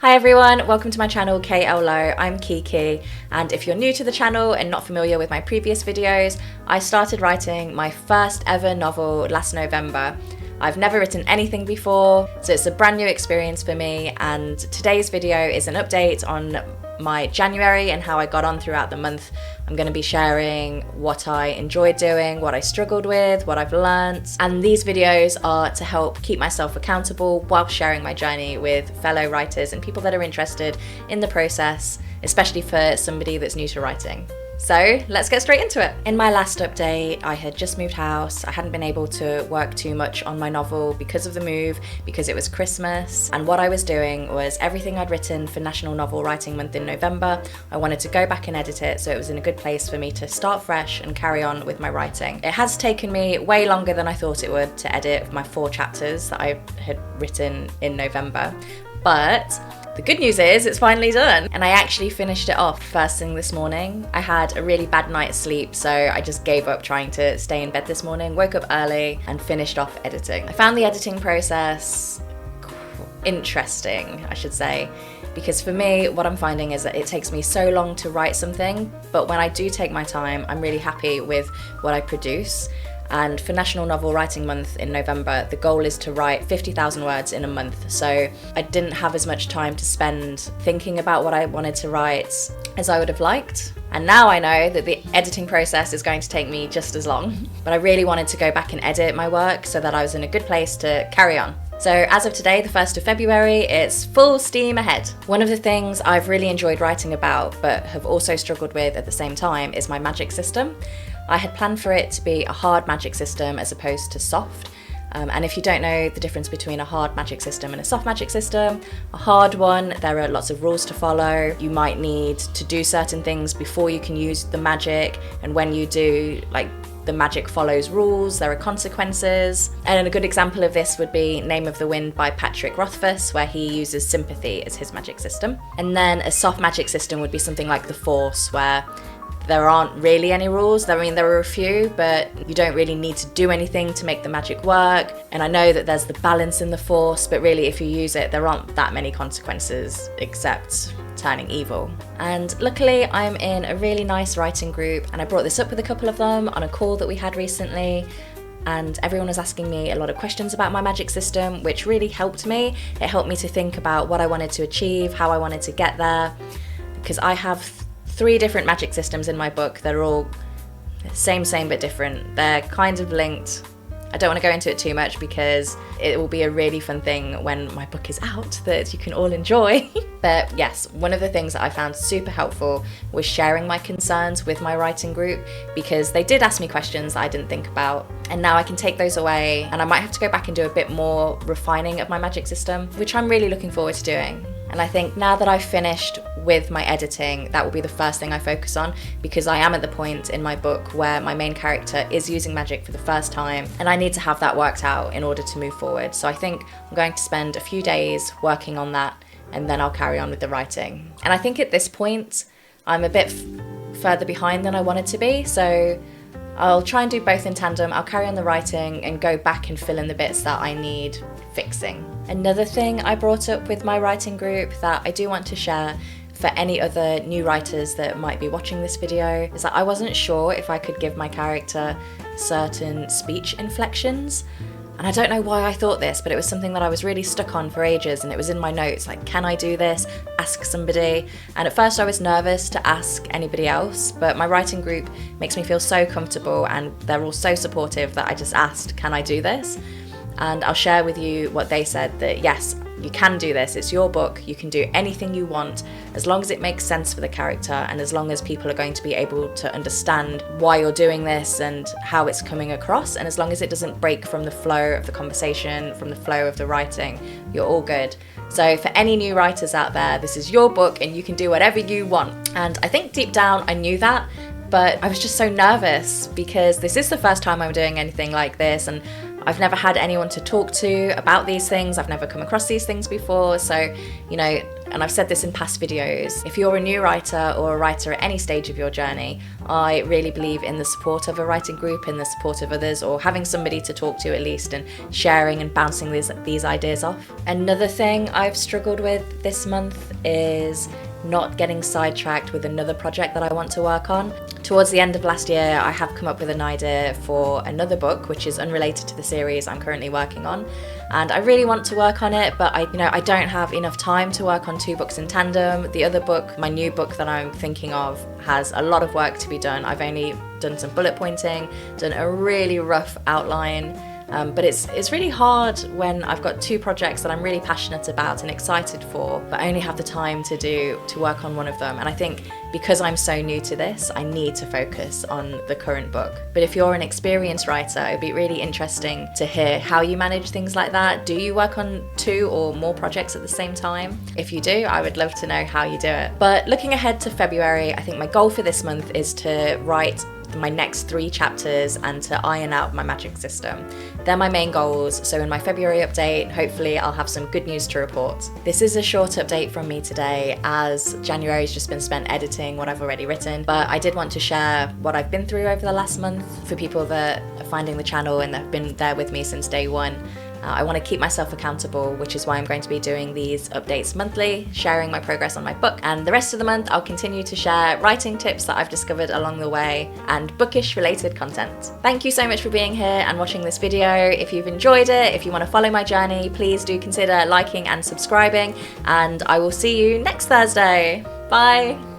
Hi everyone, welcome to my channel KL Low. I'm Kiki, and if you're new to the channel and not familiar with my previous videos, I started writing my first ever novel last November. I've never written anything before, so it's a brand new experience for me, and today's video is an update on my January and how I got on throughout the month. I'm going to be sharing what I enjoyed doing, what I struggled with, what I've learnt, and these videos are to help keep myself accountable while sharing my journey with fellow writers and people that are interested in the process, especially for somebody that's new to writing. So let's get straight into it. In my last update, I had just moved house. I hadn't been able to work too much on my novel because of the move, because it was Christmas. And what I was doing was everything I'd written for National Novel Writing Month in November, I wanted to go back and edit it so it was in a good place for me to start fresh and carry on with my writing. It has taken me way longer than I thought it would to edit my 4 chapters that I had written in November, but the good news is it's finally done, and I actually finished it off first thing this morning. I had a really bad night's sleep, so I just gave up trying to stay in bed this morning, woke up early and finished off editing. I found the editing process interesting, I should say, because for me, what I'm finding is that it takes me so long to write something, but when I do take my time, I'm really happy with what I produce. And for National Novel Writing Month in November, the goal is to write 50,000 words in a month. So I didn't have as much time to spend thinking about what I wanted to write as I would have liked. And now I know that the editing process is going to take me just as long. But I really wanted to go back and edit my work so that I was in a good place to carry on. So as of today, the 1st of February, it's full steam ahead. One of the things I've really enjoyed writing about, but have also struggled with at the same time, is my magic system. I had planned for it to be a hard magic system as opposed to soft. And if you don't know the difference between a hard magic system and a soft magic system, a hard one, there are lots of rules to follow. You might need to do certain things before you can use the magic, and when you do, the magic follows rules, there are consequences. And a good example of this would be Name of the Wind by Patrick Rothfuss, where he uses sympathy as his magic system. And then a soft magic system would be something like The Force, where there aren't really any rules. I mean, there are a few, but you don't really need to do anything to make the magic work. And I know that there's the balance in the Force, but really if you use it, there aren't that many consequences except turning evil. And luckily I'm in a really nice writing group, and I brought this up with a couple of them on a call that we had recently. And everyone was asking me a lot of questions about my magic system, which really helped me. It helped me to think about what I wanted to achieve, how I wanted to get there, because I have 3 different magic systems in my book that are all same but different. They're kind of linked. I don't want to go into it too much because it will be a really fun thing when my book is out that you can all enjoy. But yes, one of the things that I found super helpful was sharing my concerns with my writing group, because they did ask me questions that I didn't think about, and now I can take those away, and I might have to go back and do a bit more refining of my magic system, which I'm really looking forward to doing. And I think now that I've finished with my editing, that will be the first thing I focus on, because I am at the point in my book where my main character is using magic for the first time, and I need to have that worked out in order to move forward. So I think I'm going to spend a few days working on that, and then I'll carry on with the writing. And I think at this point, I'm a bit further behind than I wanted to be, so I'll try and do both in tandem. I'll carry on the writing and go back and fill in the bits that I need fixing. Another thing I brought up with my writing group that I do want to share for any other new writers that might be watching this video is that I wasn't sure if I could give my character certain speech inflections. And I don't know why I thought this, but it was something that I was really stuck on for ages, and it was in my notes, like, can I do this? Ask somebody. And at first I was nervous to ask anybody else, but my writing group makes me feel so comfortable, and they're all so supportive that I just asked, can I do this? And I'll share with you what they said, that yes, you can do this, it's your book, you can do anything you want, as long as it makes sense for the character, and as long as people are going to be able to understand why you're doing this and how it's coming across, and as long as it doesn't break from the flow of the conversation, from the flow of the writing, you're all good. So for any new writers out there, this is your book and you can do whatever you want. And I think deep down I knew that, but I was just so nervous because this is the first time I'm doing anything like this, and I've never had anyone to talk to about these things. I've never come across these things before. So, you know, and I've said this in past videos, if you're a new writer or a writer at any stage of your journey, I really believe in the support of a writing group, in the support of others, or having somebody to talk to at least, and sharing and bouncing these ideas off. Another thing I've struggled with this month is not getting sidetracked with another project that I want to work on. Towards the end of last year, I have come up with an idea for another book, which is unrelated to the series I'm currently working on. And I really want to work on it, but I don't have enough time to work on 2 books in tandem. The other book, my new book that I'm thinking of, has a lot of work to be done. I've only done some bullet pointing, done a really rough outline. But it's really hard when I've got 2 projects that I'm really passionate about and excited for, but I only have the time to work on one of them. And I think because I'm so new to this, I need to focus on the current book. But if you're an experienced writer, it'd be really interesting to hear how you manage things like that. Do you work on 2 or more projects at the same time? If you do, I would love to know how you do it. But looking ahead to February, I think my goal for this month is to write my next 3 chapters and to iron out my magic system. They're my main goals, so in my February update, hopefully I'll have some good news to report. This is a short update from me today, as January's just been spent editing what I've already written, but I did want to share what I've been through over the last month for people that are finding the channel and that have been there with me since day one. I want to keep myself accountable, which is why I'm going to be doing these updates monthly, sharing my progress on my book, and the rest of the month I'll continue to share writing tips that I've discovered along the way and bookish related content. Thank you so much for being here and watching this video. If you've enjoyed it, if you want to follow my journey, please do consider liking and subscribing, and I will see you next Thursday. Bye!